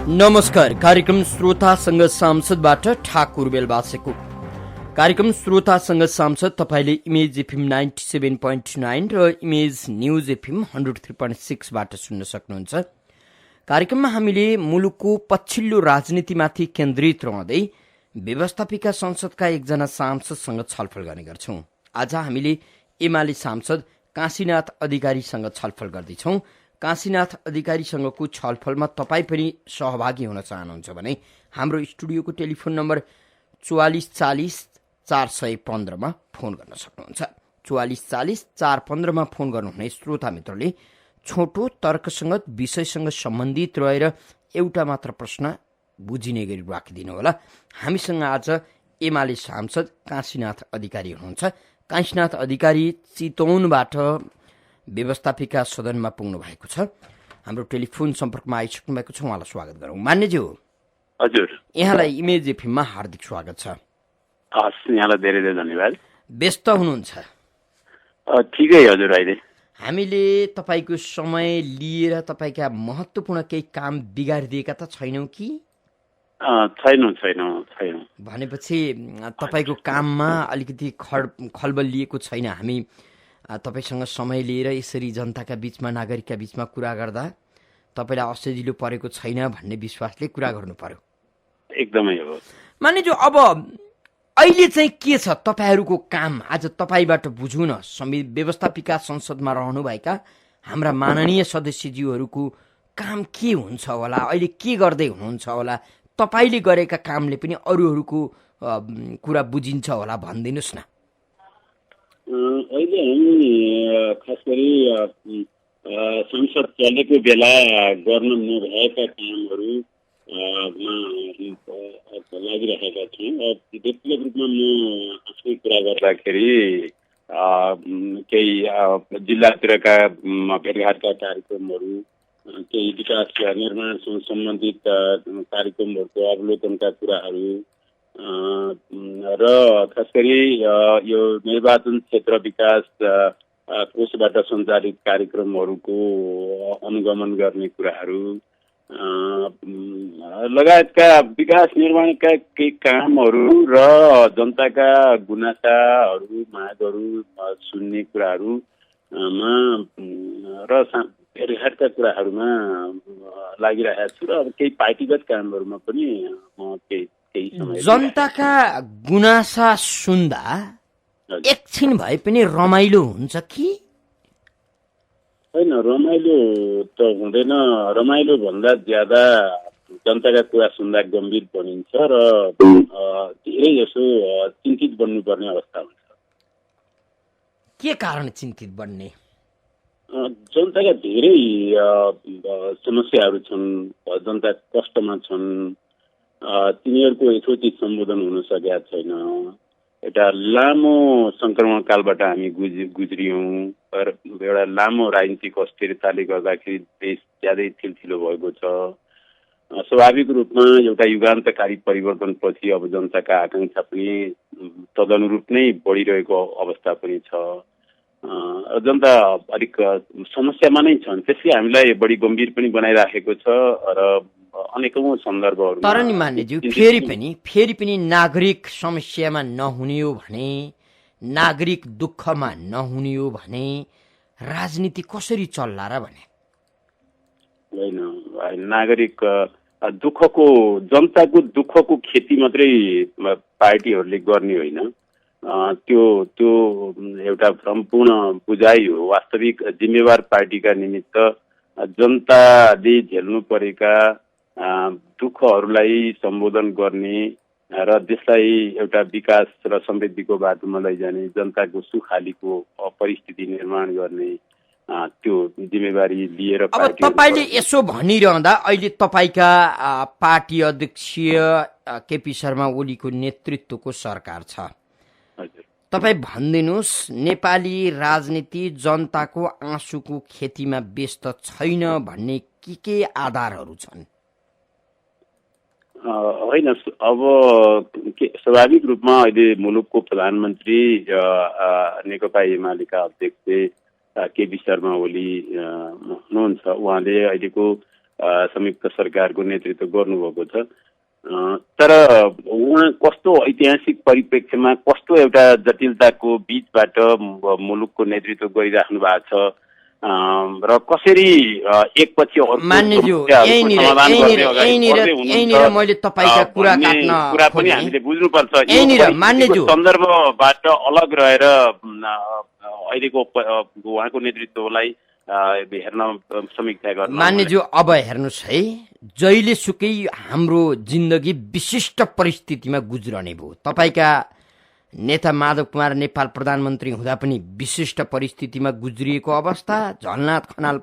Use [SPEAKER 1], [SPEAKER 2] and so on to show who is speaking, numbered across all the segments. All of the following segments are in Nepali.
[SPEAKER 1] नमस्कार। कार्यक्रम श्रोतासँग सांसदबाट ठाकुर बेलबासेको। कार्यक्रम श्रोतासँग सांसद तपाईले इमेज एफएम 97.9 र इमेज न्यूज एफएम 103.6 बाट सुन्न सक्नुहुन्छ। कार्यक्रममा हामीले मुलुकको पछिल्लो राजनीतिमाथि केन्द्रित रहँदै व्यवस्थापिका संसदका एकजना सांसदसँग छलफल गर्ने गर्छौं। आज हामीले एमाले सांसद काशीनाथ अधिकारीसँग छलफल गर्दैछौं। काशीनाथ अधिकारीसँगको छलफलमा तपाई पनि सहभागी हुन चाहनुहुन्छ भने हाम्रो स्टुडियोको टेलिफोन नम्बर 4440 415 मा फोन गर्न सक्नुहुन्छ। 4440 415 मा फोन गर्नुहुने श्रोता मित्रले छोटो तर्कसंगत विषयसँग सम्बन्धित रहेर एउटा मात्र प्रश्न बुझिने गरी राखिदिनु होला। हामीसँग आज एमाले सांसद काशीनाथ अधिकारी हुनुहुन्छ। काशीनाथ अधिकारी चितवनबाट व्यवस्थापिका सदनमा पुग्नु भएको छ। हाम्रो टेलिफोन सम्पर्कमा आइसक्नु भएको छ। उहाँलाई स्वागत गरौँ। मान्यज्यू,
[SPEAKER 2] हजुर,
[SPEAKER 1] यहाँलाई इमेज एफएममा हार्दिक स्वागत छ।
[SPEAKER 2] हस्, यहाँलाई धेरै धेरै धन्यवाद।
[SPEAKER 1] व्यस्त हुनुहुन्छ?
[SPEAKER 2] ठिकै हजुर। अहिले
[SPEAKER 1] हामीले तपाईको समय लिएर तपाईका महत्त्वपूर्ण केही काम बिगारिदिएका त छैनौं कि?
[SPEAKER 2] छैनौं।
[SPEAKER 1] भनेपछि तपाईको काममा अलिकति खलबल लिएको छैन। हामी तपाईसँग समय लिएर यसरी जनताका बीचमा, नागरिकका बीचमा कुरा गर्दा तपाईलाई असजिलो परेको छैन भन्ने विश्वासले कुरा गर्नु पर्यो।
[SPEAKER 2] एकदमै हो।
[SPEAKER 1] मानिजो, अब अहिले चाहिँ के छ तपाईहरुको काम? आज तपाईबाट बुझौँ न। व्यवस्थापिका संसदमा रहनुभएका हाम्रा माननीय सदस्यज्यूहरूको काम के हुन्छ होला? अहिले के गर्दै हुनुहुन्छ होला? तपाईले गरेका कामले पनि अरूहरूको कुरा बुझिन्छ होला, भनिदिनुस् न।
[SPEAKER 2] अहिले हामी खास गरी संसद चलेको बेला गर्न नभएका कामहरू लागिरहेका छौँ। व्यक्तिगत रूपमा म आफै कुरा गर्दाखेरि केही जिल्लातिरका भेटघाटका कार्यक्रमहरू, केही विकास निर्माणसँग सम्बन्धित कार्यक्रमहरूको अवलोकनका कुराहरू र खास गरी यो निर्वाचन क्षेत्र विकास कोषबाट सञ्चालित कार्यक्रमहरूको अनुगमन गर्ने कुराहरू लगायतका विकास निर्माणका केही कामहरू र जनताका गुनासाहरू, मागहरू सुन्ने कुराहरूमा र भेटघाटका कुराहरूमा लागिरहेको छु। र अब केही पार्टीगत कामहरूमा पनि म केही समय।
[SPEAKER 1] जनताका गुनासा सुन्दा एकछिन भए पनि रमाइलो हुन्छ कि?
[SPEAKER 2] होइन, रमाइलो त हुँदैन। रमाइलो भन्दा ज्यादा जनताका कुरा सुन्दा गम्भीर बनिन्छ र धेरै जसो चिन्तित बन्नुपर्ने अवस्था हुन्छ।
[SPEAKER 1] के कारण चिन्तित बन्ने?
[SPEAKER 2] जनताका धेरै समस्याहरू छन्। जनता कष्टमा छन्। तिनीहरूको यथोचित सम्बोधन हुन सकेका छैन। एउटा लामो संक्रमण कालबाट हामी गुज्रियौँ। एउटा लामो राजनीतिक अस्थिरताले गर्दाखेरि देश ज्यादै थिलथिलो भएको छ। स्वाभाविक रूपमा एउटा युगान्तकारी परिवर्तनपछि अब जनताका आकांक्षा पनि तदनुरूप नै बढिरहेको अवस्था पनि छ। जनता अलिक समस्यामा नै छन्। त्यसले हामीलाई बढी गम्भीर पनि बनाइराखेको छ र अनेकौं सन्दर्भहरू।
[SPEAKER 1] तर नि मान्यज्यू, फेरि पनि नागरिक समस्यामा नहुने हो भने, नागरिक दुःखमा नहुने हो भने राजनीति कसरी चल्ला र भने?
[SPEAKER 2] होइन, नागरिक दुःखको, जनताको दुःखको खेती मात्रै पार्टीहरूले गर्ने होइन। त्यो एउटा सम्पूर्ण बुझाइ हो। वास्तविक जिम्मेवार पार्टीका निमित्त जनताले झेल्नु परेका दुःखहरूलाई सम्बोधन गर्ने र देशलाई एउटा विकास र समृद्धिको बाटोमा लैजाने, जनताको सुखालीको परिस्थिति निर्माण गर्ने त्यो जिम्मेवारी लिएर
[SPEAKER 1] अब तपाईले यसो भनिरहँदा अहिले तपाईका पार्टी अध्यक्ष केपी शर्मा ओलीको नेतृत्वको सरकार छ। तपाई भनिदिनुस्, नेपाली राजनीति जनताको आँसुको खेतीमा व्यस्त छैन भन्ने के आधारहरू छन्?
[SPEAKER 2] होइन, अब स्वाभाविक रूपमा अहिले मुलुकको प्रधानमन्त्री नेकपा एमालेका अध्यक्ष केपी शर्मा ओली हुनुहुन्छ। उहाँले अहिलेको संयुक्त सरकारको नेतृत्व गर्नुभएको छ। तर उहाँ कस्तो ऐतिहासिक परिप्रेक्ष्यमा कस्तो एउटा जटिलताको बीचबाट मुलुकको नेतृत्व गरिराख्नु भएको छ र कसरी एकपछि
[SPEAKER 1] यहीँनिर मैले तपाईँका कुरा काट्न
[SPEAKER 2] कुरा पनि हामीले बुझ्नुपर्छ। सन्दर्भबाट अलग रहेर अहिलेको उहाँको नेतृत्वलाई हेर्न समीक्षा गर्न।
[SPEAKER 1] मान्यज्यू अब हेर्नुहोस् है, जहिले सुकै हाम्रो जिन्दगी विशिष्ट परिस्थितिमा गुज्रने भयो। तपाईँका नेता माधव कुमार नेपाल प्रधानमन्त्री हुँदा पनि विशिष्ट परिस्थितिमा गुज्रिएको अवस्था, झलनाथ खनाल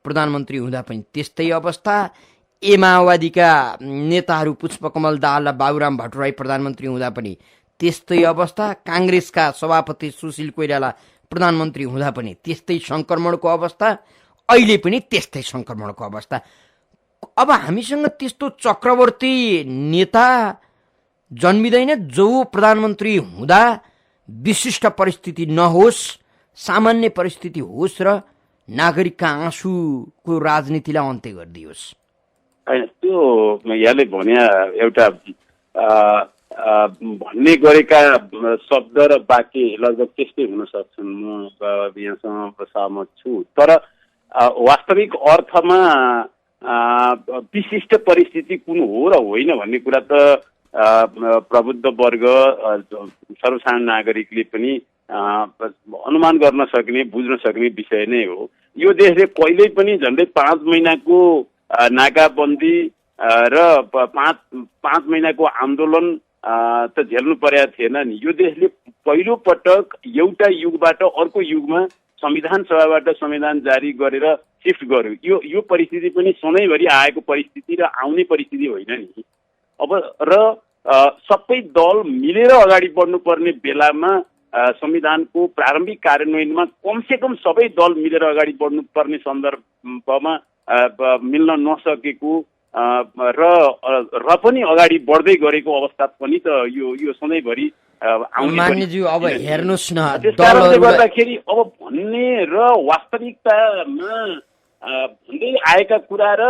[SPEAKER 1] प्रधानमन्त्री हुँदा पनि त्यस्तै अवस्था, माओवादीका नेताहरू पुष्पकमल दाहाल र बाबुराम भट्टराई प्रधानमन्त्री हुँदा पनि त्यस्तै अवस्था, काङ्ग्रेसका सभापति सुशील कोइराला प्रधानमन्त्री हुँदा पनि त्यस्तै संक्रमणको अवस्था, अहिले पनि त्यस्तै संक्रमणको अवस्था। अब हामीसँग त्यस्तो चक्रवर्ती नेता जन्मिँदैन जो प्रधानमन्त्री हुँदा विशिष्ट परिस्थिति नहोस्, सामान्य परिस्थिति होस् र नागरिकका आँसुको राजनीतिलाई अन्त्य गरिदियोस्।
[SPEAKER 2] त्यो यहाँले भने एउटा भन्ने गरेका शब्द र वाक्य लगभग त्यस्तै हुन सक्छन्, म यहाँसँग सहमत छु। तर वास्तविक अर्थमा विशिष्ट परिस्थिति कुन हो र होइन भन्ने कुरा त प्रबुद्ध वर्ग सर्वसाधारण नागरिकले पनि अनुमान गर्न सक्ने, बुझ्न सक्ने विषय नै हो। यो देशले कहिल्यै पनि झन्डै 5 महिनाको नाकाबन्दी र 5 महिनाको आन्दोलन त झेल्नु परेको थिएन नि। यो देशले पहिलो पटक एउटा युगबाट अर्को युगमा संविधान सभाबाट संविधान जारी गरेर सिफ्ट गर्यो। यो परिस्थिति पनि सधैँभरि आएको परिस्थिति र आउने परिस्थिति होइन नि। अब र सबै दल मिलेर अगाडि बढ्नुपर्ने बेलामा संविधानको प्रारम्भिक कार्यान्वयनमा कमसेकम सबै दल मिलेर अगाडि बढ्नुपर्ने सन्दर्भमा मिल्न नसकेको र पनि अगाडि बढ्दै गरेको अवस्था पनि त यो सधैँभरि आउने।
[SPEAKER 1] मान्यज्यू अब हेर्नुहोस् न,
[SPEAKER 2] त्यसकारणले गर्दाखेरि अब भन्ने र वास्तविकतामा भन्दै आएका कुरा र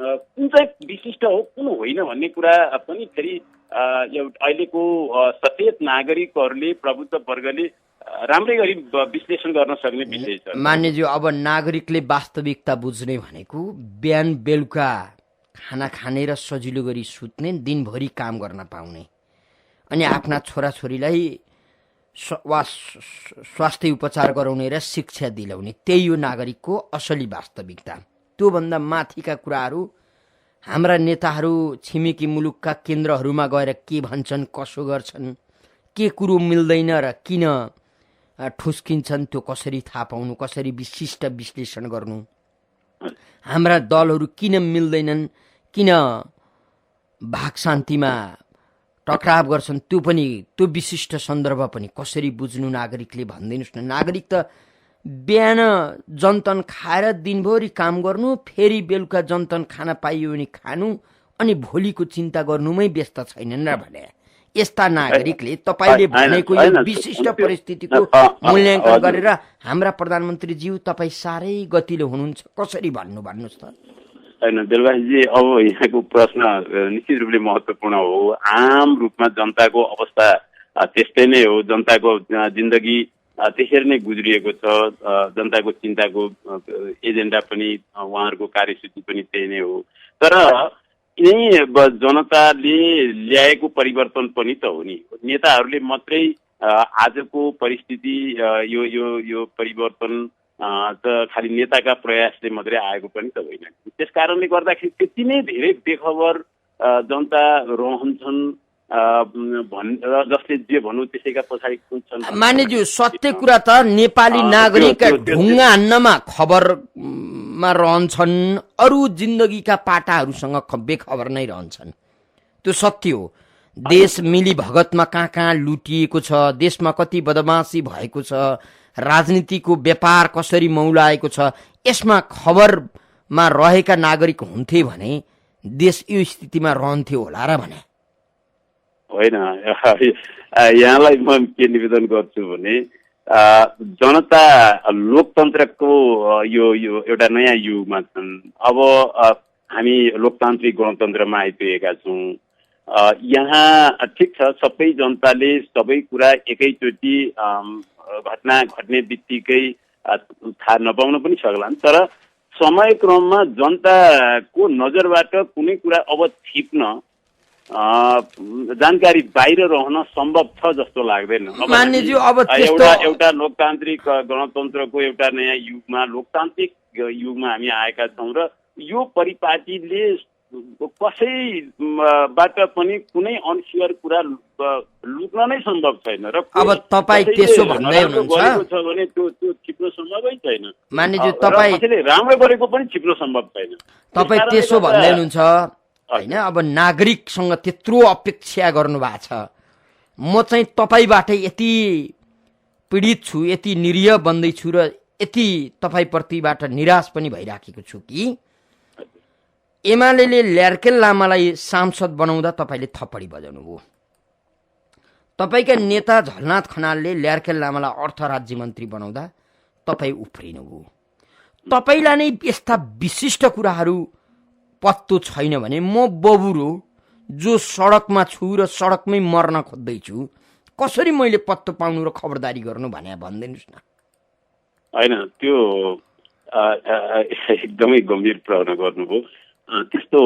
[SPEAKER 2] कुन चाहिँ विशिष्ट हो कुन होइन भन्ने कुरा पनि फेरि अहिलेको सचेत नागरिकहरूले, प्रबुद्ध वर्गले राम्रै गरी विश्लेषण गर्न सक्ने विषय छ।
[SPEAKER 1] मान्यज्यू अब नागरिकले वास्तविकता बुझ्ने भनेको बिहान बेलुका खाना खाने र सजिलो गरी सुत्ने, दिनभरि काम गर्न पाउने अनि आफ्ना छोराछोरीलाई स्वास्थ्य उपचार गराउने र शिक्षा दिलाउने, त्यही हो नागरिकको असली वास्तविकता। त्योभन्दा माथिका कुराहरू हाम्रा नेताहरू छिमेकी मुलुकका केन्द्रहरूमा गएर के भन्छन्, कसो गर्छन्, के कुरो मिल्दैन र किन ठुस्किन्छन्, त्यो कसरी थाहा पाउनु, कसरी विशिष्ट विश्लेषण गर्नु, हाम्रा दलहरू किन मिल्दैनन्, किन भाग शान्तिमा टक्राव गर्छन्, त्यो विशिष्ट सन्दर्भ पनि कसरी बुझ्नु नागरिकले भनिदिनुहोस् न। नागरिक त बिहान जनतन खाएर दिनभरि काम गर्नु, फेरि बेलुका जनतन खाना पाइयो भने खानु अनि भोलिको चिन्ता गर्नुमै व्यस्त छैनन् र भने। यस्ता नागरिकले तपाईले भनेको यो विशिष्ट परिस्थितिको मूल्याङ्कन गरेर हाम्रा प्रधानमन्त्रीज्यू तपाईँ साह्रै गतिलो हुनुहुन्छ कसरी भन्नुहोस् त।
[SPEAKER 2] होइन बेलबासी, अब यहाँको प्रश्न निश्चित रूपले महत्त्वपूर्ण हो। आम रूपमा जनताको अवस्था त्यस्तै नै हो, जनताको जिन्दगी त्यसरी नै गुज्रिएको छ, जनताको चिन्ताको एजेन्डा पनि उहाँहरूको कार्यसूची पनि त्यही नै हो। तर यिनै जनताले ल्याएको परिवर्तन पनि त हो नि। नेताहरूले मात्रै आजको परिस्थिति यो यो यो परिवर्तन त खालि नेताका प्रयासले मात्रै आएको पनि त होइन। त्यस कारणले गर्दाखेरि त्यति नै धेरै बेखबर जनता रहन्छन् भनेर जसले जे भनौँ त्यसैका पछाडि कुन्छन्।
[SPEAKER 1] मान्यज्यू सत्य कुरा त नेपाली नागरिक ढुङ्गा हान्नमा खबरमा रहन्छन्, अरू जिन्दगीका पाटाहरूसँग बेखबर नै रहन्छन्। त्यो सत्य हो। देश मिली भगतमा कहाँ लुटिएको छ, देशमा कति बदमाशी भएको छ, राजनीतिको व्यापार कसरी मौलाएको छ, यसमा खबरमा रहेका नागरिक हुन्थे भने देश यो स्थितिमा रहन्थ्यो होला र भने
[SPEAKER 2] होइन। यहाँलाई म के निवेदन गर्छु भने जनता लोकतन्त्रको यो एउटा नयाँ युगमा छन्। अब हामी लोकतान्त्रिक गणतन्त्रमा आइपुगेका छौँ। यहाँ ठिक छ, सबै जनताले सबै कुरा एकैचोटि घटना घट्ने बित्तिकै थाहा नपाउन पनि सक्लान्, तर समयक्रममा जनताको नजरबाट कुनै कुरा अब छिप्न जानकारी बाहिर रहन सम्भव छ जस्तो लाग्दैन। एउटा लोकतान्त्रिक गणतन्त्रको एउटा नयाँ युगमा, लोकतान्त्रिक युगमा हामी आएका छौँ र यो परिपाटीले कसैबाट पनि कुनै अनस्योर कुरा लुक्न नै सम्भव छैन र
[SPEAKER 1] अब तपाईँ त्यसो भन्दै हुनुहुन्छ
[SPEAKER 2] भने त्यो छिप्न सम्भवै छैन।
[SPEAKER 1] मान्यज्यू, तपाईँ
[SPEAKER 2] कसैले राम्रो गरेको पनि छिप्न सम्भव छैन।
[SPEAKER 1] तपाईँ त्यसो भन्दै हुनुहुन्छ होइन? अब नागरिकसँग त्यत्रो अपेक्षा गर्नु भएको छ, म चाहिँ तपाईँबाट यति पीडित छु, यति निरीह बन्दैछु र यति तपाईँप्रतिबाट निराश पनि भइराखेको छु कि एमाले ल्यार्केल लामालाई सांसद बनाउँदा तपाईँले थप्पडी बजाउनु भयो। तपाईँका नेता झलनाथ खनालले ल्यार्केल लामालाई अर्थ राज्य मन्त्री बनाउँदा तपाईँ उफ्रिनु भयो। तपाईँलाई नै यस्ता विशिष्ट कुराहरू पत्तो छैन भने म बबुरो जो सडकमा छु र सडकमै मर्न खोज्दैछु, कसरी मैले पत्तो पाउनु र खबरदारी गर्नु भने भनिदिनुहोस् न।
[SPEAKER 2] होइन, त्यो एकदमै गम्भीर प्रश्न गर्नुभयो। त्यस्तो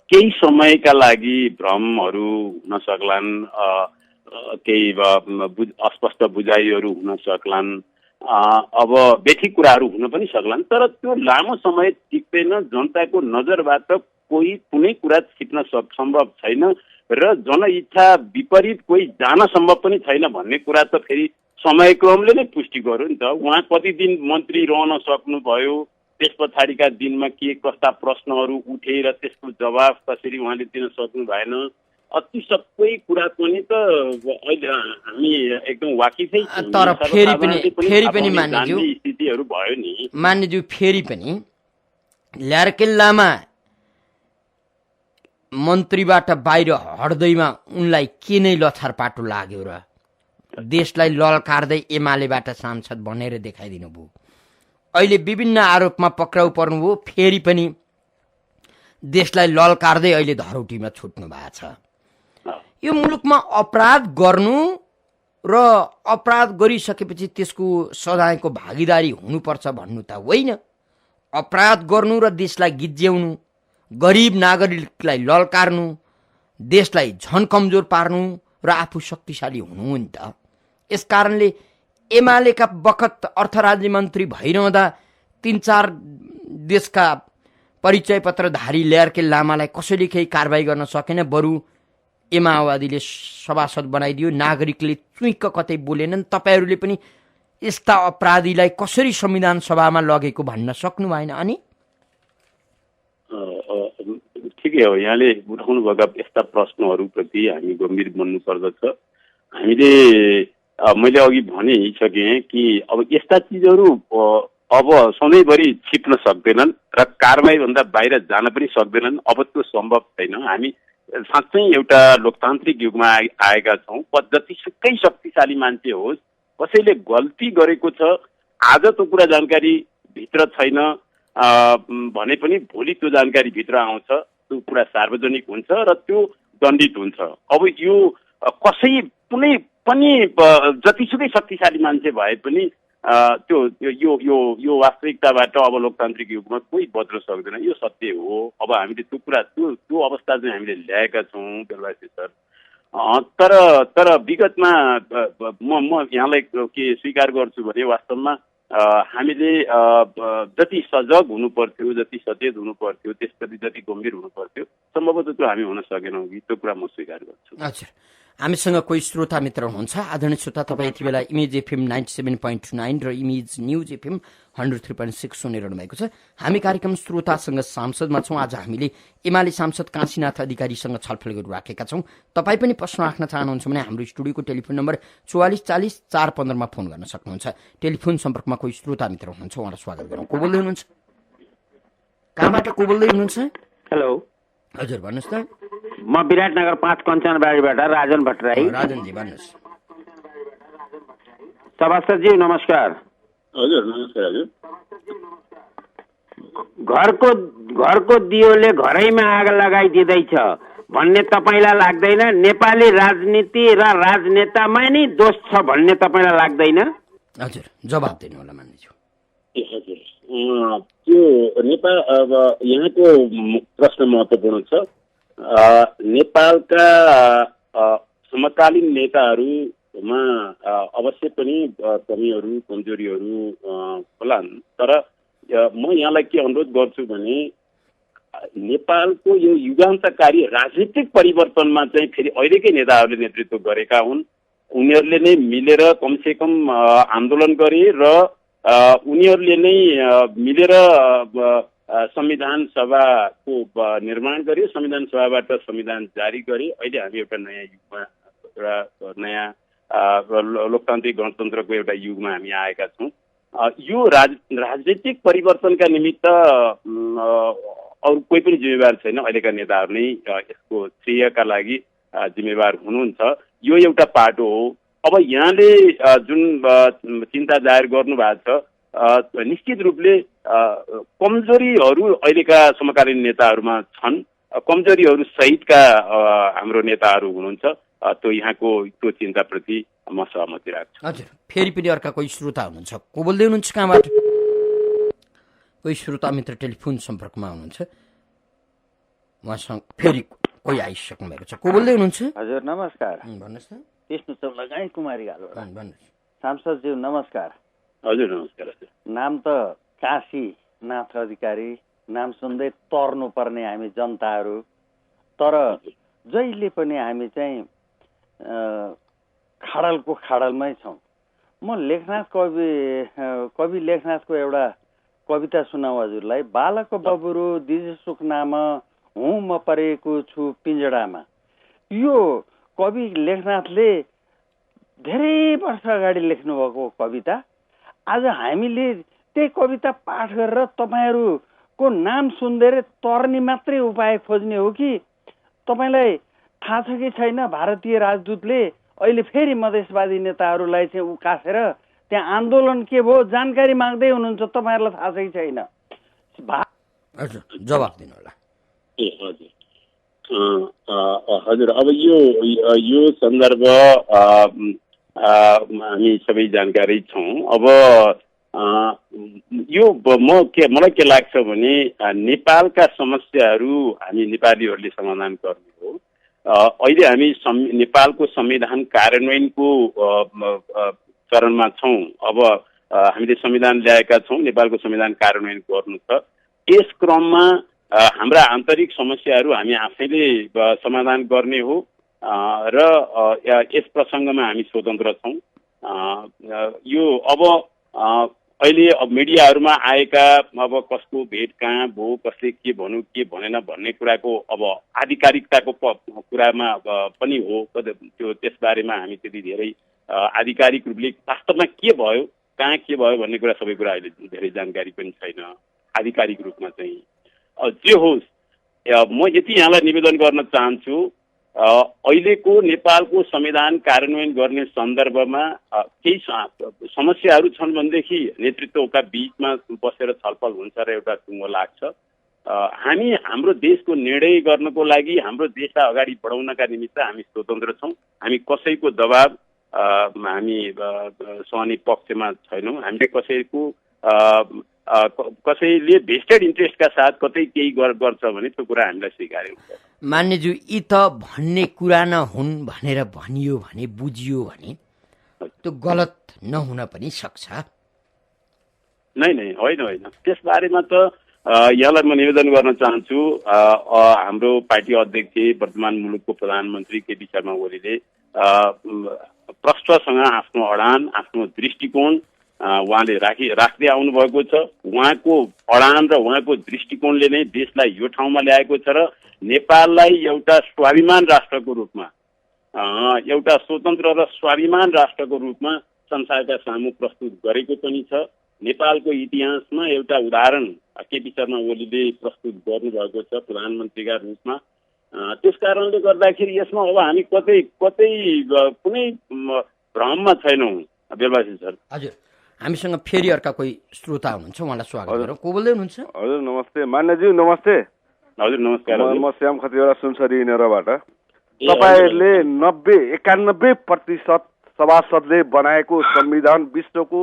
[SPEAKER 2] केही समयका लागि भ्रमहरू हुन सक्लान्, केही अस्पष्ट बुझाइहरू हुन सक्लान्, अब बेठिक कुराहरू हुन पनि सक्लान्, तर त्यो लामो समय टिक्दैन। जनताको नजरबाट कुनै कुरा छिप्न सम्भव छैन र जनइच्छा विपरीत कोही जान सम्भव पनि छैन भन्ने कुरा त फेरि समयक्रमले नै पुष्टि गर्यो नि त। उहाँ कति दिन मन्त्री रहन सक्नुभयो, त्यस पछाडिका दिनमा के कस्ता प्रश्नहरू उठे र त्यसको जवाफ कसरी उहाँले दिन सक्नु भएन, अति सबै कुरा पनि त अहिले हामी एकदम वाकिफै छौँ।
[SPEAKER 1] तर फेरि पनि
[SPEAKER 2] स्थितिहरू भयो नि
[SPEAKER 1] मान्यज्यू, फेरि पनि ल्यार्केल लामा मन्त्रीबाट बाहिर हट्दैमा उनलाई के नै लछार पाटो लाग्यो र देशलाई ललकार्दै एमालेबाट सांसद बनेर देखाइदिनु भयो। अहिले विभिन्न आरोपमा पक्राउ पर्नुभयो, फेरि पनि देशलाई ललकार्दै अहिले धरौटीमा छुट्नु भएको छ। यो मुलुकमा अपराध गर्नु र अपराध गरिसकेपछि त्यसको सजायको भागीदारी हुनुपर्छ भन्नु त होइन। अपराध गर्नु र देशलाई गिज्याउनु, गरिब नागरिकलाई ललकार्नु, देशलाई झन कमजोर पार्नु र आफू शक्तिशाली हुनु हो नि त। यसकारणले एमालेका बखत अर्थ राज्य मन्त्री भइरहँदा 3-4 देशका परिचय पत्रधारी ल्यार्केल लामालाई कसैले केही कारबाही गर्न सकेन, बरु माओवादीले सभासद बनाइदियो। नागरिकले चुइक्क कतै बोलेनन्। तपाईँहरूले पनि यस्ता अपराधीलाई कसरी संविधान सभामा लगेको भन्न सक्नु भएन। अनि
[SPEAKER 2] ठिकै हो, यहाँले उठाउनु भएका यस्ता प्रश्नहरूप्रति हामी गम्भीर बन्नु पर्दछ। हामीले मैले अघि भनिसकेँ कि अब यस्ता चिजहरू अब सधैँभरि छिप्न सक्दैनन् र कारबाहीभन्दा बाहिर जान पनि सक्दैनन्। अब त्यो सम्भव छैन। हामी साँच्चै एउटा लोकतान्त्रिक युगमा आएका छौँ। जतिसुकै शक्तिशाली मान्छे होस्, कसैले गल्ती गरेको छ, आज त्यो कुरा जानकारी भित्र छैन भने पनि भोलि त्यो जानकारी भित्र आउँछ, त्यो कुरा सार्वजनिक हुन्छ र त्यो दण्डित हुन्छ। अब यो कसै कुनै पनि जतिसुकै शक्तिशाली मान्छे भए पनि त्यो यो यो यो वास्तविकताबाट अब लोकतान्त्रिक युगमा कोही बच्न सक्दैन। यो सत्य हो। अब हामीले त्यो कुरा त्यो अवस्था चाहिँ हामीले ल्याएका छौँ बेलबासी सर। तर विगतमा म यहाँलाई के स्वीकार गर्छु भने वास्तवमा हामीले जति सजग हुनु पर्थ्यो, जति सचेत हुनु पर्थ्यो, त्यसप्रति जति गम्भीर हुनु पर्थ्यो, सम्भवतः त्यो हामी हुन सकेनौँ कि त्यो कुरा म स्वीकार गर्छु।
[SPEAKER 1] हजुर, हामीसँग कोही श्रोता मित्र हुनुहुन्छ। आदरणीय श्रोता, तपाईँ यति बेला इमेज एफएम 97.9 र इमेज न्युज एफएम 103.6 सुनिरहनु भएको छ। हामी कार्यक्रम श्रोतासँग सांसदमा छौँ। आज हामीले एमाले सांसद काशीनाथ अधिकारीसँग छलफल गरिराखेका छौँ। तपाईँ पनि प्रश्न राख्न चाहनुहुन्छ भने हाम्रो स्टुडियोको टेलिफोन नम्बर 4440 415 मा फोन गर्न सक्नुहुन्छ। टेलिफोन सम्पर्कमा कोही श्रोता मित्र हुनुहुन्छ, उहाँलाई स्वागत गरौँ। को बोल्दै हुनुहुन्छ? कहाँबाट को बोल्दै हुनुहुन्छ?
[SPEAKER 3] हेलो,
[SPEAKER 1] हजुर भन्नुहोस् त।
[SPEAKER 3] म विराटनगर 5 कञ्चनबारीबाट राजन भट्टराई।
[SPEAKER 1] राजनजी भन्नुहोस्।
[SPEAKER 3] सभासदजी नमस्कार।
[SPEAKER 2] हजुर नमस्कार। हजुर
[SPEAKER 3] घरको दियोले घरैमा आग लगाइदिँदैछ भन्ने तपाईँलाई लाग्दैन? नेपाली राजनीति र राजनेतामा नि दोष छ भन्ने तपाईँलाई लाग्दैन?
[SPEAKER 1] हजुर जवाब दिनु होला मान्यज्यू।
[SPEAKER 2] हजुर त्यो नेपाल अब यहाँको प्रश्न महत्त्वपूर्ण छ। नेपालका समकालीन नेताहरूमा अवश्य पनि कमीहरू कमजोरीहरू होलान्, तर म यहाँलाई के अनुरोध गर्छु भने नेपालको यो युगान्तकारी राजनीतिक परिवर्तनमा चाहिँ फेरि अहिलेकै नेताहरूले नेतृत्व गरेका हुन्। उनीहरूले नै मिलेर कमसेकम आन्दोलन गरे र उनीहरूले नै मिलेर संविधान सभाको निर्माण गरे, संविधान सभाबाट संविधान जारी गरे। अहिले हामी एउटा नयाँ युगमा, एउटा नयाँ लोकतान्त्रिक गणतन्त्रको एउटा युगमा हामी आएका छौँ। यो राजनीतिक परिवर्तनका निमित्त अरू कोही पनि जिम्मेवार छैन, अहिलेका नेताहरू नै यसको श्रेयका लागि जिम्मेवार हुनुहुन्छ। यो एउटा पाटो हो। अब यहाँले जुन चिन्ता जाहेर गर्नुभएको छ, निश्चित रूपले कमजोरीहरू अहिलेका समकालीन नेताहरूमा छन्। कमजोरीहरू सहितका हाम्रो नेताहरू हुनुहुन्छ। त्यो यहाँको त्यो चिन्ताप्रति म सहमति राख्छु।
[SPEAKER 1] हजुर, फेरि पनि अर्का कोही श्रोता हुनुहुन्छ। को बोल्दै हुनुहुन्छ, कहाँबाट? कोही श्रोता मित्र टेलिफोन सम्पर्कमा हुनुहुन्छ, उहाँसँग फेरि कोही आइसक्नु भएको छ। को बोल्दै हुनुहुन्छ?
[SPEAKER 4] हजुर नमस्कार।
[SPEAKER 1] भन्नुहोस् न।
[SPEAKER 4] विष्णु चौलागाई कुमारी गालो।
[SPEAKER 1] भन्नुहोस्।
[SPEAKER 4] सांसदज्यू नमस्कार।
[SPEAKER 2] हजुर नमस्कार। हजुर
[SPEAKER 4] नाम त काशी नाथ अधिकारी, नाम सुन्दै तर्नु पर्ने हामी जनताहरू, तर जहिले पनि हामी चाहिँ खाडलको खाडलमै छौँ। म लेखनाथ कवि लेखनाथको एउटा कविता सुनाऊ हजुरलाई। बालक बबुरो दिज सुख नाम हुँ म परेको छु पिंजडामा। यो कवि लेखनाथले धेरै वर्ष अगाडि लेख्नुभएको कविता। आज हामीले त्यही कविता पाठ गरेर तपाईँहरूको नाम सुन्दै तर्ने मात्रै उपाय खोज्ने हो कि? तपाईँलाई थाहा छ कि छैन, भारतीय राजदूतले अहिले फेरि मधेसवादी नेताहरूलाई चाहिँ उकासेर त्यहाँ आन्दोलन के भयो जानकारी माग्दै हुनुहुन्छ। तपाईँहरूलाई थाहा छ कि छैन?
[SPEAKER 1] जवाब दिनु होला।
[SPEAKER 2] हजुर, अब यो सन्दर्भ हामी सबै जानकारी छौँ। अब यो मलाई के लाग्छ भने नेपालका समस्याहरू हामी नेपालीहरूले समाधान गर्ने हो। अहिले हामी नेपालको संविधान कार्यान्वयनको चरणमा छौँ। अब हामीले संविधान ल्याएका छौँ, नेपालको संविधान कार्यान्वयन गर्नु छ। यस क्रममा हाम्रा आन्तरिक समस्याहरू हामी आफैले समाधान गर्ने हो र यस प्रसङ्गमा हामी स्वतन्त्र छौँ। यो अब अहिले मिडियाहरूमा आएका अब कसको भेट कहाँ भयो, कसले के भन्यो के भनेन भन्ने कुराको अब आधिकारिकताको कुरामा पनि हो। त्यो त्यसबारेमा हामी त्यति धेरै आधिकारिक रूपले वास्तवमा के भयो, कहाँ के भयो भन्ने कुरा सबै कुरा अहिले धेरै जानकारी पनि छैन आधिकारिक रूपमा चाहिँ। जे होस्, म यति यहाँलाई निवेदन गर्न चाहन्छु, अहिलेको नेपालको संविधान कार्यान्वयन गर्ने सन्दर्भमा केही समस्याहरू छन् भनेदेखि नेतृत्वका बीचमा बसेर छलफल हुन्छ र एउटा टुङ्गो लाग्छ। हामी हाम्रो देशको निर्णय गर्नको लागि, हाम्रो देशलाई अगाडि बढाउनका निमित्त हामी स्वतन्त्र छौँ। हामी कसैको दबाब हामी सहने पक्षमा छैनौँ। हामीले कसैले भेस्टेड इन्ट्रेस्टका साथ कतै केही गर्छ भने त्यो कुरा हामीलाई स्वीकार्य हुन्छ।
[SPEAKER 1] मान्यज्यू, यी त भन्ने कुरा नहुन् भनेर भनियो भने, बुझियो भने त्यो गलत नहुन पनि सक्छ।
[SPEAKER 2] नै होइन, त्यसबारेमा त यहाँलाई म निवेदन गर्न चाहन्छु। हाम्रो पार्टी अध्यक्ष, वर्तमान मुलुकको प्रधानमन्त्री केपी शर्मा ओलीले प्रष्टसँग आफ्नो अडान, आफ्नो दृष्टिकोण उहाँले राख्दै आउनु भएको छ। उहाँको अडान र उहाँको दृष्टिकोणले नै देशलाई यो ठाउँमा ल्याएको छ र नेपाललाई एउटा स्वाभिमान राष्ट्रको रूपमा, एउटा स्वतन्त्र र स्वाभिमान राष्ट्रको रूपमा संसारका सामु प्रस्तुत गरेको पनि छ। नेपालको इतिहासमा एउटा उदाहरण केपी शर्मा ओलीले प्रस्तुत गर्नुभएको छ प्रधानमन्त्रीका रूपमा। त्यस कारणले गर्दाखेरि यसमा अब हामी कतै कुनै भ्रममा छैनौँ। बेलबासी सर।
[SPEAKER 1] हजुर, हामीसँग फेरि अर्का कोही श्रोता हुनुहुन्छ, उहाँलाई स्वागत गरौँ। को बोल्दै हुनुहुन्छ?
[SPEAKER 5] हजुर नमस्ते मान्यज्यू, नमस्ते।
[SPEAKER 2] हजुर नमस्कार।
[SPEAKER 5] म श्याम खतिवडा सुनसरी नेरबाट। तपाईँहरूले 91% सभासदले बनाएको संविधान विश्वको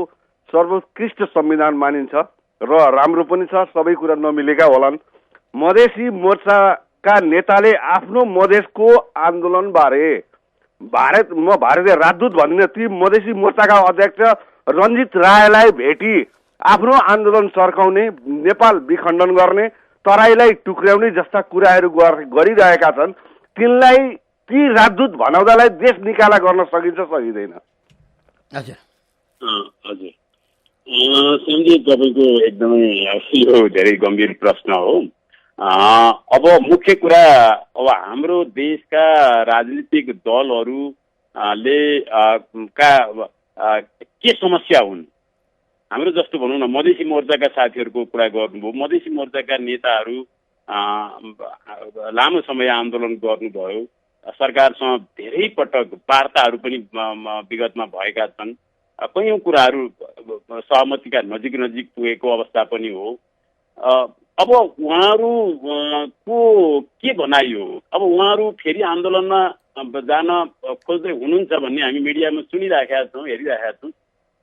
[SPEAKER 5] सर्वोत्कृष्ट संविधान मानिन्छ र राम्रो पनि छ। सबै कुरा नमिलेका होलान्। मधेसी मोर्चाका नेताले आफ्नो मधेसको आन्दोलनबारे भारतीय राजदूत भनिने ती मधेसी मोर्चाका अध्यक्ष रञ्जित रायलाई भेटी आफ्नो आन्दोलन सर्काउने, नेपाल विखण्डन गर्ने, तराईलाई टुक्र्याउने जस्ता कुराहरू गरिरहेका छन्। तिनलाई ती राजदूत भनाउँदालाई देश निकाला गर्न सकिन्छ सकिँदैन?
[SPEAKER 1] हजुर
[SPEAKER 2] हजुर श्यामजी, तपाईँको एकदमै यो धेरै गम्भीर प्रश्न हो। अब मुख्य कुरा, अब हाम्रो देशका राजनीतिक दलहरूले के समस्या हुन्? हाम्रो जस्तो भनौँ न, मधेसी मोर्चाका साथीहरूको कुरा गर्नुभयो। मधेसी मोर्चाका नेताहरू लामो समय आन्दोलन गर्नुभयो। सरकारसँग धेरै पटक वार्ताहरू पनि विगतमा भएका छन्। कयौँ कुराहरू सहमतिका नजिक पुगेको अवस्था पनि हो। अब उहाँहरूको के भनाइ हो? अब उहाँहरू फेरि आन्दोलनमा जान खोज्दै हुनुहुन्छ भन्ने हामी मिडियामा सुनिराखेका छौँ, हेरिरहेका छौँ।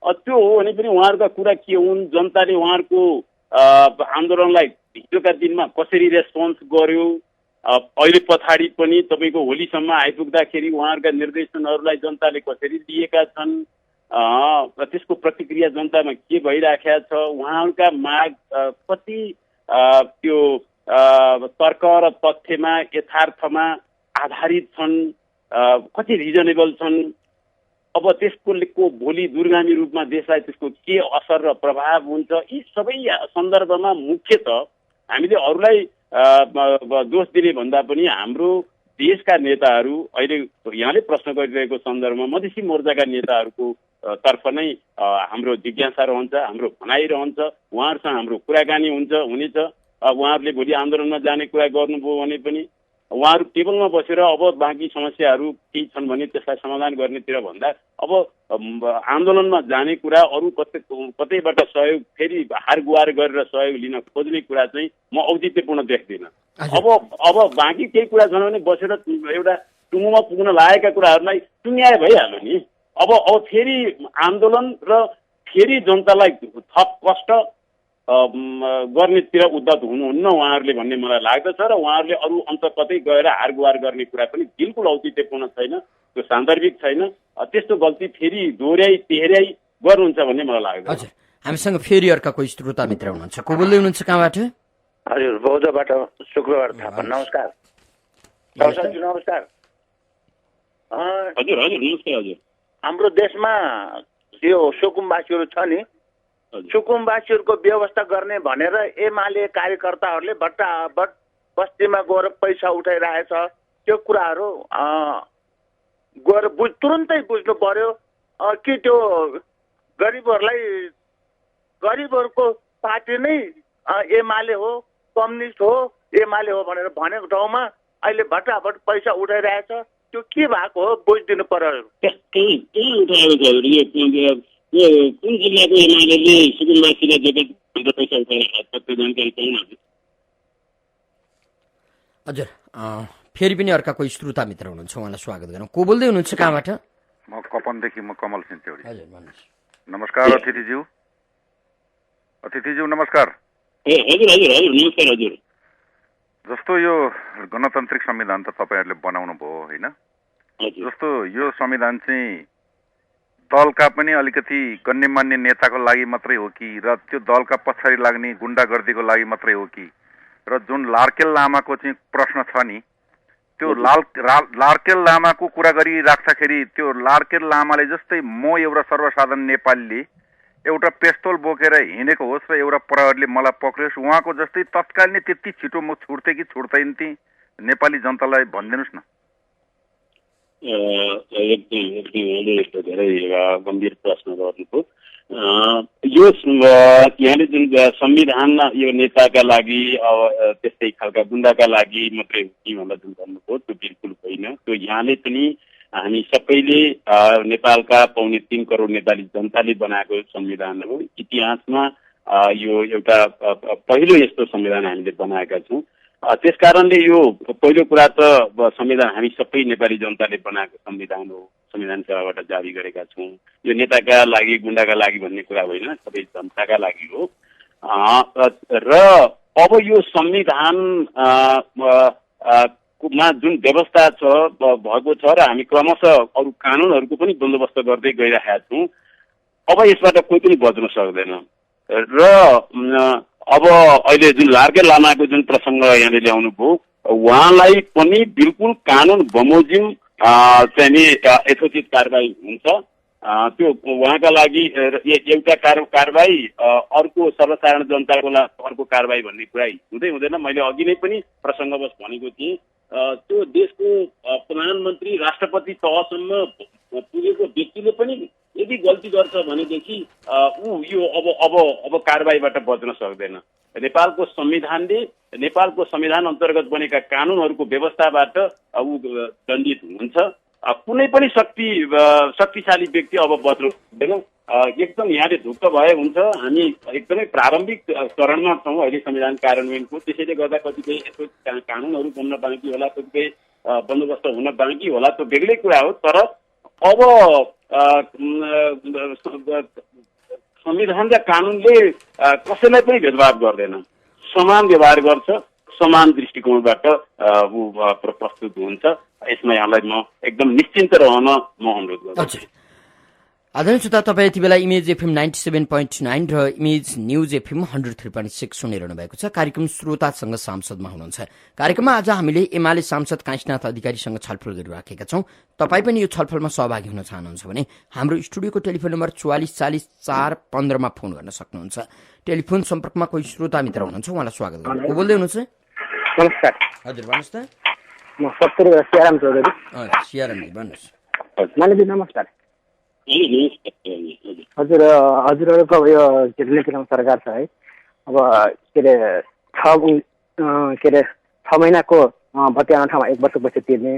[SPEAKER 2] त्यो हो भने पनि उहाँहरूका कुरा के हुन्? जनताले उहाँहरूको आन्दोलनलाई हिजोका दिनमा कसरी रेस्पोन्स गर्यो? अहिले पछाडि पनि तपाईँको होलीसम्म आइपुग्दाखेरि उहाँहरूका निर्देशनहरूलाई जनताले कसरी लिएका छन्? त्यसको प्रतिक्रिया जनतामा के भइराखेका छ? उहाँहरूका माग कति त्यो तर्क र तथ्यमा, यथार्थमा आधारित छन्, कति रिजनेबल छन्? अब त्यसको भोलि दूरगामी रूपमा देशलाई त्यसको के असर र प्रभाव हुन्छ? यी सबै सन्दर्भमा मुख्यतः हामीले अरूलाई दोष दिने भन्दा पनि हाम्रो देशका नेताहरू, अहिले यहाँले प्रश्न गरिरहेको सन्दर्भमा मधेसी मोर्चाका नेताहरूको तर्फ नै हाम्रो जिज्ञासा रहन्छ, हाम्रो भनाइ रहन्छ। उहाँहरूसँग हाम्रो कुराकानी हुनेछ। उहाँहरूले भोलि आन्दोलनमा जाने कुरा गर्नुभयो भने पनि उहाँहरू टेबलमा बसेर अब बाँकी समस्याहरू केही छन् भने त्यसलाई समाधान गर्नेतिर भन्दा अब आन्दोलनमा जाने कुरा, अरू कतैबाट सहयोग, फेरि हार गुहार गरेर सहयोग लिन खोज्ने कुरा चाहिँ म औचित्यपूर्ण देख्दिनँ। अब बाँकी केही कुरा छन् भने बसेर एउटा टुङ्गोमा पुग्न लागेका कुराहरूलाई टुङ्ग्याए भइहाल्यो नि। अब फेरि आन्दोलन र फेरि जनतालाई थप कष्ट गर्नेतिर उद्धत हुनुहुन्न उहाँहरूले भन्ने मलाई लाग्दछ। र उहाँहरूले अरू अन्त कतै गएर हार गुहार गर्ने कुरा पनि बिल्कुल औचित्यपूर्ण छैन, त्यो सान्दर्भिक छैन। त्यस्तो गल्ती फेरि तेह्र्याइ गर्नुहुन्छ भन्ने मलाई लाग्छ।
[SPEAKER 1] हजुर, हामीसँग फेरि अर्का कोही श्रोता मित्र हुनुहुन्छ। को बोल्दै हुनुहुन्छ, कहाँबाट?
[SPEAKER 6] हजुर, बौद्धबाट शुक्रबार थापा। नमस्कार नमस्कार।
[SPEAKER 2] हजुर हजुर नमस्कार। हजुर,
[SPEAKER 6] हाम्रो देशमा यो सुकुम्बासीहरू छ नि, सुकुम्बासीहरूको व्यवस्था गर्ने भनेर एमाले कार्यकर्ताहरूले भट्टाभट बस्तीमा गएर पैसा उठाइरहेछ। त्यो कुराहरू गएर तुरुन्तै बुझ्नु पर्यो कि त्यो गरिबहरूको पार्टी नै एमाले हो, कम्युनिस्ट हो, एमाले हो भनेर भनेको ठाउँमा अहिले भट्टाभट पैसा उठाइरहेछ। त्यो के भएको हो बुझिदिनु पर्यो।
[SPEAKER 2] कुन जिल्लाको एमाले सुकुम्बासीलाई जगत पैसा उठाइरहेको त्यो जानकारी पाउनु?
[SPEAKER 1] हजुर, फेरि पनि अर्का कोही श्रोता मित्र हुनुहुन्छ, उहाँलाई स्वागत गरौँ। को बोल्दै हुनुहुन्छ, कहाँबाट?
[SPEAKER 7] म कपनदेखि कमल सिन्चौडी।
[SPEAKER 1] हजुर भन्नुहोस्।
[SPEAKER 7] नमस्कार अतिथिज्यू। नमस्कार।
[SPEAKER 2] हजुर हजुर हजुर नमस्कार। हजुर,
[SPEAKER 7] जस्तो यो गणतान्त्रिक संविधान त तपाईँहरूले बनाउनु भयो होइन? जस्तो यो संविधान चाहिँ दलका पनि अलिकति गण्यमान्य नेताको लागि मात्रै हो कि, र त्यो दलका पछाडि लाग्ने गुन्डागर्दीको लागि मात्रै हो कि? र जुन लार्केल लामाको चाहिँ प्रश्न छ नि, त्यो लार्केल लामाको कुरा गरिराख्दाखेरि त्यो लार्केल लामाले जस्तै म एउटा सर्वसाधारण नेपालीले एउटा पेस्तोल बोकेर हिँडेको होस् र एउटा प्रहरीले मलाई पक्रियोस्, उहाँको जस्तै तत्काल नै त्यति छिटो म छुट्थेँ कि छुट्दैन ती नेपाली जनतालाई भनिदिनुहोस् न।
[SPEAKER 2] एकदम धेरै गम्भीर प्रश्न गर्नुभयो। यो यहाँले जुन संविधानमा यो नेताका लागि त्यस्तै खालका गुन्डाका लागि मात्रै हो कि भनेर जुन भन्नुभयो त्यो बिल्कुल होइन। त्यो यहाँले पनि हामी सबैले नेपालका 3.25 करोड नेपाली जनताले बनाएको संविधान हो। इतिहासमा यो एउटा पहिलो यस्तो संविधान हामीले बनाएका छौँ। त्यसकारणले यो पहिलो कुरा त संविधान हामी सबै नेपाली जनताले बनाएको संविधान हो, संविधान सभाबाट जारी गरेका छौँ। यो नेताका लागि गुण्डाका लागि भन्ने कुरा होइन, सबै जनताका लागि हो। र अब यो संविधान मा जुन व्यवस्था भएको छ र हामी क्रमशः अरू कानुनहरूको पनि बन्दोबस्त गर्दै गइरहेका छौँ। अब यसबाट कोही पनि बच्न सक्दैन। र अब अहिले जुन लार्के लामाको जुन प्रसङ्ग यहाँले ल्याउनु भयो, उहाँलाई पनि बिल्कुल कानुन बमोजिम चाहिँ यथोचित कारबाही हुन्छ। त्यो उहाँका लागि एउटा कारबाही, अर्को सर्वसाधारण जनताको लागि अर्को कारबाही भन्ने कुरा हुँदैन। मैले अघि नै पनि प्रसङ्गवश भनेको थिएँ, त्यो देशको प्रधानमन्त्री राष्ट्रपति तहसम्म पुगेको व्यक्तिले पनि यदि गल्ती गर्छ भनेदेखि ऊ यो अब कारबाहीबाट बच्न सक्दैन। नेपालको संविधान अन्तर्गत बनेका कानुनहरूको व्यवस्थाबाट ऊ दण्डित हुनुहुन्छ। कुनै पनि शक्तिशाली व्यक्ति अब बच्न सक्दैन। एकदम यहाँले ढुक्क भए हुन्छ। हामी एकदमै प्रारम्भिक चरणमा छौँ अहिले संविधान कार्यान्वयनको। त्यसैले गर्दा कतिपय यस्तो कानुनहरू बन्न बाँकी होला, कतिपय बन्दोबस्त हुन बाँकी होला, त्यो बेग्लै कुरा हो। तर अब संविधान र कानुनले कसैलाई पनि भेदभाव गर्दैन, समान व्यवहार गर्छ, समान दृष्टिकोणबाट प्रस्तुत हुन्छ। यसमा यहाँलाई म एकदम निश्चिन्त रहन म अनुरोध गर्छु।
[SPEAKER 1] आदरणीय श्रोता, तपाईँ यति बेला इमेज एफएम 97.9 र इमेज न्यूज एफएम 103.6 सुनिरहनु भएको छ। कार्यक्रम श्रोतासँग सांसदमा हुनुहुन्छ। कार्यक्रममा आज हामीले एमाले सांसद काशीनाथ अधिकारीसँग छलफल गरिराखेका छौँ। तपाईँ पनि यो छलफलमा सहभागी हुन चाहनुहुन्छ भने हाम्रो स्टुडियोको टेलिफोन नम्बर 44 40 415 मा फोन गर्न सक्नुहुन्छ। टेलिफोन सम्पर्कमा कोही श्रोता मित्र हुनुहुन्छ, उहाँलाई स्वागत गर्छु। को बोल्दै हुनुहुन्छ?
[SPEAKER 8] नमस्कार।
[SPEAKER 1] हजुर भन्नुहोस् त।
[SPEAKER 8] म सत्तरी सियाराम चौधरी।
[SPEAKER 1] सियारामजी भन्नुहोस्।
[SPEAKER 8] मालिकजी नमस्कार। हजुरहरूको यो के अरे नेपाल सरकार छ है, अब के अरे 6 महिनाको बत्ती आउने ठाउँमा 1 वर्षपछि तिर्ने,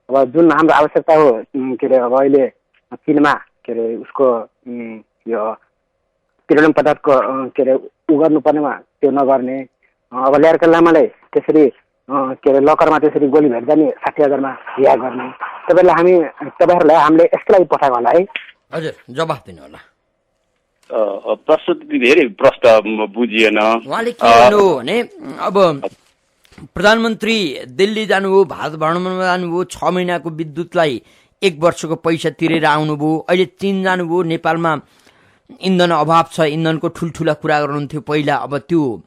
[SPEAKER 8] अब जुन हाम्रो आवश्यकता हो के अरे अब अहिले चीनमा के अरे उसको यो पेट्रोलियम पदार्थको के अरे उ गर्नुपर्नेमा त्यो नगर्ने, अब ल्यार्का लामालाई त्यसरी के अरे लकरमा त्यसरी गोली भेट्दा नि 60,000 मा रिहा गर्ने, तपाईँहरूलाई हामीले यसको लागि पठाएको होला है?
[SPEAKER 1] हजुर जवाफ दिनु होला।
[SPEAKER 2] प्रस्तुति धेरै प्रश्न बुझिएन।
[SPEAKER 1] उहाँले के भन्नु भने अब प्रधानमन्त्री दिल्ली जानुभयो, भारत भ्रमणमा जानुभयो, 6 महिनाको विद्युतलाई 1 वर्षको पैसा तिरेर आउनुभयो। अहिले चीन जानुभयो, नेपालमा इन्धन अभाव छ, इन्धनको ठुल्ठुला कुरा गर्नुहुन्थ्यो पहिला, अब त्यो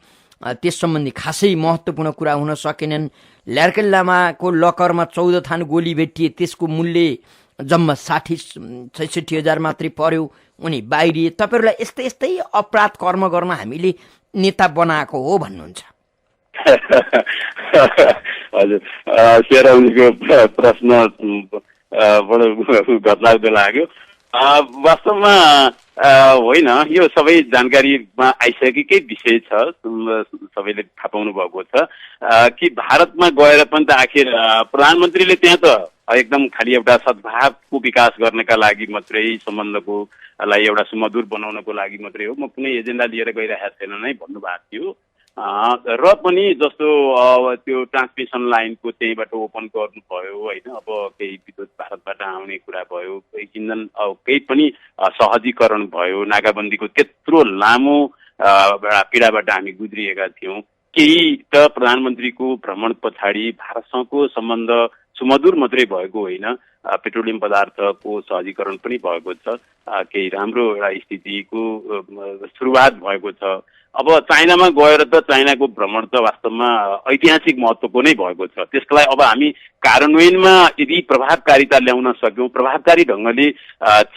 [SPEAKER 1] त्यस सम्बन्धी खासै महत्त्वपूर्ण कुरा हुन सकेनन्। ल्यार्केल लामाको लकरमा 14 थान गोली भेटिए, त्यसको मूल्य जम्मा 60-66,000 मात्रै पर्यो, उनी बाहिरिए। तपाईँहरूलाई यस्तै अपराध कर्म गर्न हामीले नेता बनाएको हो भन्नुहुन्छ?
[SPEAKER 2] हजुर, शेरौनीको प्रश्न बडो घटलाग्दो लाग्यो। वास्तवमा होइन, यो सबै जानकारीमा आइसकेकै विषय छ, सबैले थाहा पाउनु भएको छ कि भारतमा गएर पनि त आखिर प्रधानमन्त्रीले त्यहाँ त एकदम खालि एउटा सद्भावको विकास गर्नका लागि मात्रै, सम्बन्धको लाई एउटा सुमधुर बनाउनको लागि मात्रै हो, म कुनै एजेन्डा लिएर गइरहेको छैन नै भन्नुभएको थियो। र पनि जस्तो त्यो ट्रान्समिसन लाइनको त्यहीँबाट ओपन गर्नुभयो होइन, अब केही विद्युत भारतबाट आउने कुरा भयो, केही इन्धन केही पनि सहजीकरण भयो, नाकाबन्दीको त्यत्रो लामो पीडाबाट हामी गुज्रिएका थियौँ। केही त प्रधानमन्त्रीको भ्रमण पछाडि भारतसँगको सम्बन्ध सुमधुर मात्रै भएको होइन, पेट्रोलियम पदार्थको सहजीकरण पनि भएको छ, केही राम्रो एउटा स्थितिको सुरुवात भएको छ। अब चाइनामा गएर त चाइनाको भ्रमण त वास्तवमा ऐतिहासिक महत्त्वको नै भएको छ। त्यसको लागि अब हामी कार्यान्वयनमा यदि प्रभावकारिता ल्याउन सक्यौँ, प्रभावकारी ढङ्गले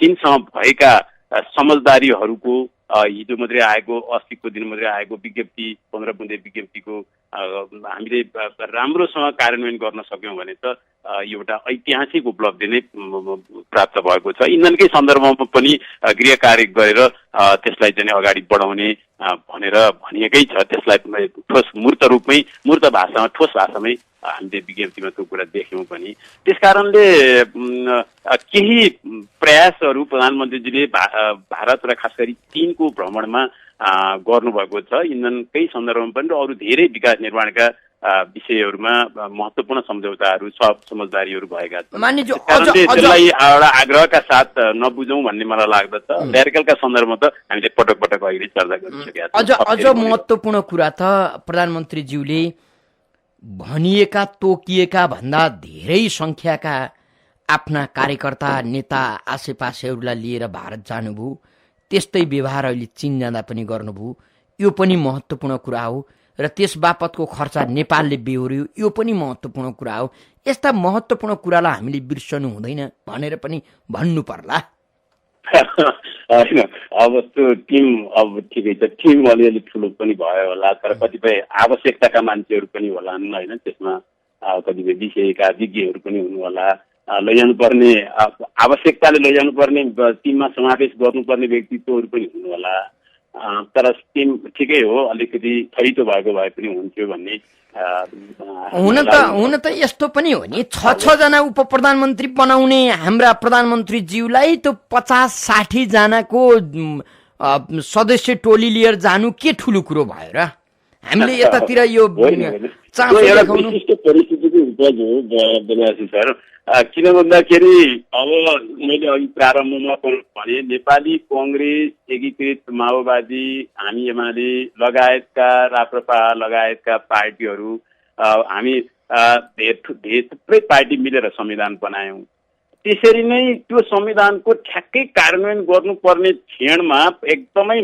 [SPEAKER 2] चीनसँग भएका समझदारीहरूको हिजो मात्रै आएको अस्तिको दिन मात्रै आएको विज्ञप्ति 15 बुँदे विज्ञप्तिको हामीले राम्रोसँग कार्यान्वयन गर्न सक्यौँ भने त एउटा ऐतिहासिक उपलब्धि नै प्राप्त भएको छ। इन्धनकै सन्दर्भमा पनि गृह कार्य गरेर त्यसलाई चाहिँ अगाडि बढाउने भनेर भनिएकै छ। त्यसलाई ठोस मूर्त भाषामा ठोस भाषामै हामीले विज्ञप्तिमा त्यो कुरा देख्यौँ पनि। त्यसकारणले केही प्रयासहरू प्रधानमन्त्रीजीले भारत र खास गरी चीनको भ्रमणमा गर्नुभएको छ। इन्धनकै सन्दर्भमा पनि र अरू धेरै विकास निर्माणका विषयहरूमा महत्त्वपूर्ण सम्झौताहरू समझदारीहरू भएका छन्। त्यसलाई एउटा आग्रहका साथ नबुझौँ भन्ने मलाई लाग्दछ। ल्यारिकलका सन्दर्भमा त हामीले पटक पटक अहिले चर्चा गरिसकेका छौँ।
[SPEAKER 1] अझ महत्त्वपूर्ण कुरा त प्रधानमन्त्रीज्यूले भनिएका तोकिएका भन्दा धेरै संख्याका आफ्ना कार्यकर्ता नेता आसेपासेहरूलाई लिएर भारत जानुभयो। त्यस्तै व्यवहार अहिले चीन जाँदा पनि गर्नुभयो। यो पनि महत्त्वपूर्ण कुरा हो र त्यस बापतको खर्च नेपालले बेहोर्यो, यो पनि महत्त्वपूर्ण कुरा हो। यस्ता महत्त्वपूर्ण कुरालाई हामीले बिर्सनु हुँदैन भनेर पनि भन्नु पर्ला।
[SPEAKER 2] होइन, अब त्यो टिम अब ठिकै छ, टिम अलिअलि ठुलो पनि भयो होला, तर कतिपय आवश्यकताका मान्छेहरू पनि होलान् होइन। त्यसमा कतिपय विषयका विज्ञहरू पनि हुनु होला। लैजानुपर्ने आवश्यकताले लैजानुपर्ने टिममा समावेश गर्नुपर्ने व्यक्तित्वहरू पनि हुनु होला। तर टिम ठिकै हो, अलिकति खरितो भएको भए पनि हुन्थ्यो भन्ने
[SPEAKER 1] हुन त यस्तो पनि हो नि, 6 जना उप प्रधानमन्त्री बनाउने हाम्रा प्रधानमन्त्रीज्यूलाई त्यो 50-60 जनाको सदस्य टोली लिएर जानु के ठुलो कुरो भयो र? हामीले यतातिर यो
[SPEAKER 2] विशिष्ट परिस्थितिको उपज हो बेलासी सर। किन भन्दाखेरि अब मैले अघि प्रारम्भमा भने नेपाली कङ्ग्रेस, एकीकृत माओवादी, हामी एमाले लगायतका राप्रपा लगायतका पार्टीहरू हामी थुप्रै पार्टी मिलेर संविधान बनायौँ। त्यसरी नै त्यो संविधानको ठ्याक्कै कार्यान्वयन गर्नुपर्ने क्षणमा एकदमै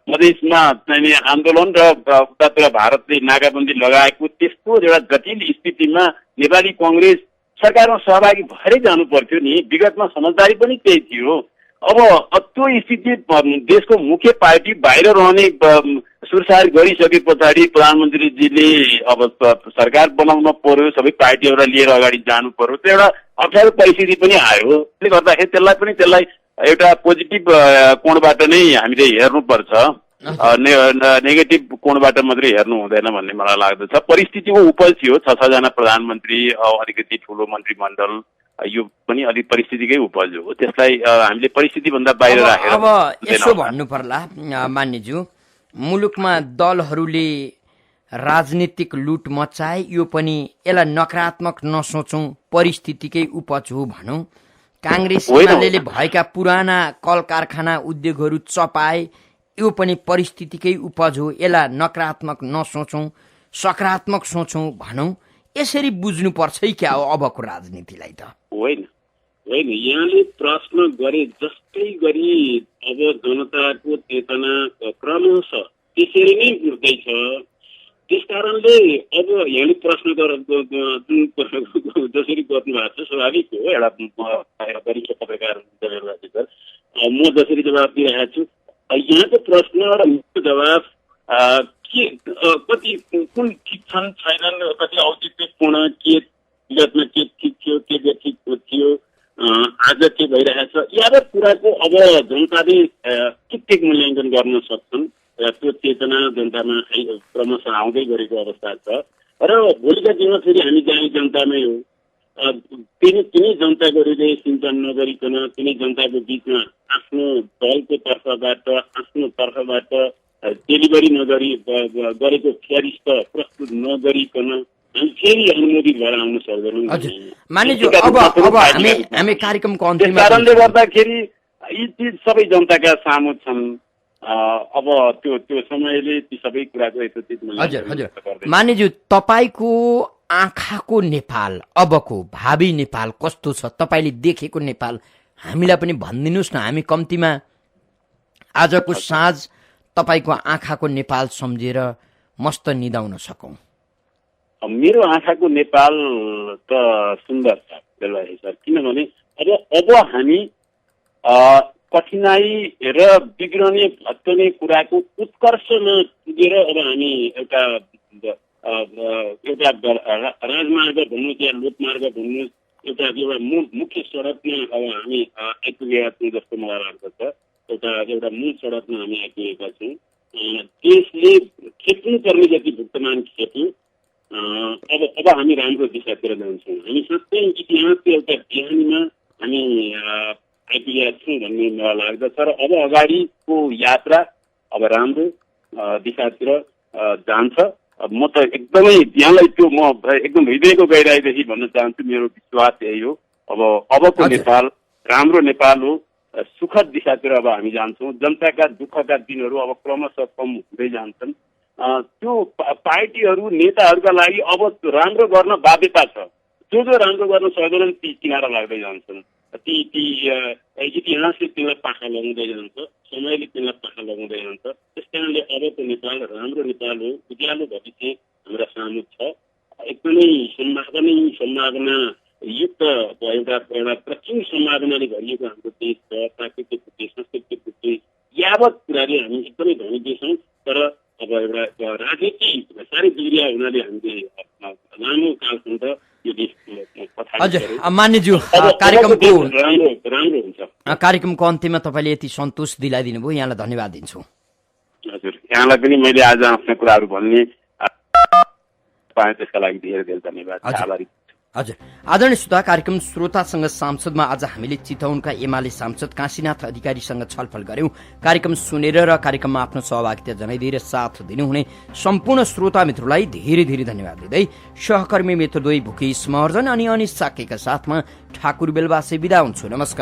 [SPEAKER 2] मधेसमा चाहिँ आन्दोलन र उतातिर भारतले नाकाबन्दी लगाएको त्यस्तो एउटा जटिल स्थितिमा नेपाली कङ्ग्रेस सरकारमा सहभागी भएरै जानु पर्थ्यो नि। विगतमा समझदारी पनि त्यही थियो। अब त्यो स्थिति देशको मुख्य पार्टी बाहिर रहने सुरसार गरिसके पछाडि प्रधानमन्त्रीजीले अब सरकार बनाउन पर्यो, सबै पार्टीहरूलाई लिएर अगाडि जानु पर्यो। त्यो एउटा अप्ठ्यारो परिस्थिति पनि आयो। त्यसले गर्दाखेरि त्यसलाई एउटा पोजिटिभ कोणबाट नै हामीले हेर्नुपर्छ, नेगेटिभ कोणबाट मात्रै हेर्नु हुँदैन भन्ने मलाई लाग्दछ। परिस्थितिको उपज थियो 6 जना प्रधानमन्त्री, अलिकति ठुलो मन्त्रीमण्डल, यो पनि अलिक परिस्थितिकै उपज हो। त्यसलाई हामीले परिस्थितिभन्दा बाहिर राखेर
[SPEAKER 1] अब यसो भन्नु पर्ला मान्यज्यू, मुलुकमा दलहरूले राजनीतिक लुट मचाए, यो पनि यसलाई नकारात्मक नसोचौँ, परिस्थितिकै उपज हो भनौँ। काङ्ग्रेस एमाले भएका पुराना कल कारखाना उद्योगहरू चपाए, यो पनि परिस्थितिकै उपज हो। यसलाई नकारात्मक नसोचौँ, सकारात्मक सोचौँ भनौँ। यसरी बुझ्नुपर्छ क्या हो अबको राजनीतिलाई त?
[SPEAKER 2] होइन, यहाँले प्रश्न गरे जस्तै गरी अब जनताको चेतना क्रमशः त्यसरी नै उठ्दैछ। त्यसकारणले अब यहाँले प्रश्न जसरी गर्नुभएको छ स्वाभाविक हो। एउटा वरिष्ठ पत्रकार सर, म जसरी जवाब दिइरहेको छु, यहाँको प्रश्न र मेरो जवाब के कति कुन ठिक छन् छैनन्, कति औचित्यपूर्ण, के विगतमा के ठिक थियो, के बेठिक थियो, आज के भइरहेछ, यावत कुराको अब जनताले ठिक मूल्याङ्कन गर्न सक्छन्। त्यो चेतना जनतामा क्रमशः आउँदै गरेको अवस्था छ र भोलिका दिनमा फेरि हामी जाने जनतामै हो। तिनै जनताको हृदय सिञ्चन नगरिकन, तिनै जनताको बिचमा आफ्नो दलको तर्फबाट, आफ्नो तर्फबाट डेलिभरी गरेको फ्यारिस्ट प्रस्तुत नगरिकन हामी फेरि अनुमोदित भएर आउन सक्दैनौँ।
[SPEAKER 1] हामी कार्यक्रमको अन्तिममा
[SPEAKER 2] कारणले गर्दाखेरि यी चिज सबै जनताका सामु छन्। अब त्यो समयले ती सबै कुराको यथोचित
[SPEAKER 1] हजुर मानिज्यू, तपाईँको आँखाको नेपाल, अबको भावी नेपाल कस्तो छ? तपाईँले देखेको नेपाल हामीलाई पनि भनिदिनुहोस् न, हामी कम्तीमा आजको साँझ तपाईँको आँखाको नेपाल सम्झेर मस्त निदाउन सकौँ।
[SPEAKER 2] मेरो आँखाको नेपाल त सुन्दर छ बेलबारी सर, किनभने अब हामी कठिनाई र बिग्रने भत्कने कुराको उत्कर्षमा पुगेर अब हामी एउटा राजमार्ग भन्नु या लोकमार्ग भन्नु एउटा मुख्य सडकमा अब हामी आइपुगेका छौँ जस्तो मलाई लाग्दछ। एउटा मूल सडकमा हामी आइपुगेका छौँ। देशले खेप्नुपर्ने जति भुक्तमान खेप्यौँ। अब हामी राम्रो दिशातिर जान्छौँ। हामी सबै इतिहासको एउटा बिहानीमा हामी आइपुगेका छौँ भन्ने मलाई लाग्दछ र अब अगाडिको यात्रा अब राम्रो दिशातिर जान्छ। म त एकदमै यहाँलाई त्यो म एकदम हृदयको गहिराईदेखि भन्न चाहन्छु, मेरो विश्वास यही हो। अबको नेपाल राम्रो नेपाल हो, सुखद दिशातिर अब हामी जान्छौँ। जनताका दुःखका दिनहरू अब क्रमशः कम हुँदै जान्छन्। त्यो पार्टीहरू नेताहरूका लागि अब राम्रो गर्न बाध्यता छ। जो राम्रो गर्न सक्दैनन् ती किनारा लाग्दै जान्छन्। ती इतिहासले तिनीलाई पाखा लगाउँदै जान्छ, समयले तिनीलाई पाखा लगाउँदै जान्छ। त्यस कारणले अबको नेपाल राम्रो नेपाल हो, उज्यालो भविष्य हाम्रा सामु छ। एकदमै सम्भावना युक्त एउटा प्रचुर सम्भावनाले भरिएको हाम्रो देश छ। प्राकृतिक बुद्धि, सांस्कृतिक बुद्धि यावत कुराले हामी एकदमै धनी छौँ। तर अब एउटा राजनीति साह्रै बिग्रिया हुनाले हामीले लामो कालसम्म यो देश
[SPEAKER 1] मान्यज्यू
[SPEAKER 2] राम्रो हुन्छ।
[SPEAKER 1] कार्यक्रमको अन्त्यमा तपाईँले यति सन्तोष दिलाइदिनु भयो, यहाँलाई धन्यवाद दिन्छु।
[SPEAKER 2] हजुर, यहाँलाई पनि मैले आज आफ्ना कुराहरू भन्ने पाएँ, त्यसका लागि धेरै धेरै धन्यवाद, आभारी।
[SPEAKER 1] हजुर, आदरणीय श्रोता, कार्यक्रम श्रोतासँग सांसदमा आज हामीले चितवनका एमाले सांसद काशीनाथ अधिकारीसँग छलफल गर्यौं। कार्यक्रम सुनेर र कार्यक्रममा आफ्नो सहभागिता जनाइदिएर साथ दिनुहुने सम्पूर्ण श्रोता मित्रलाई धेरै धेरै धन्यवाद दिँदै सहकर्मी मित्रद्वय भुकेश महर्जन अनि अनिश साकेका साथमा ठाकुर बेलबासे बिदा हुन्छु। नमस्कार।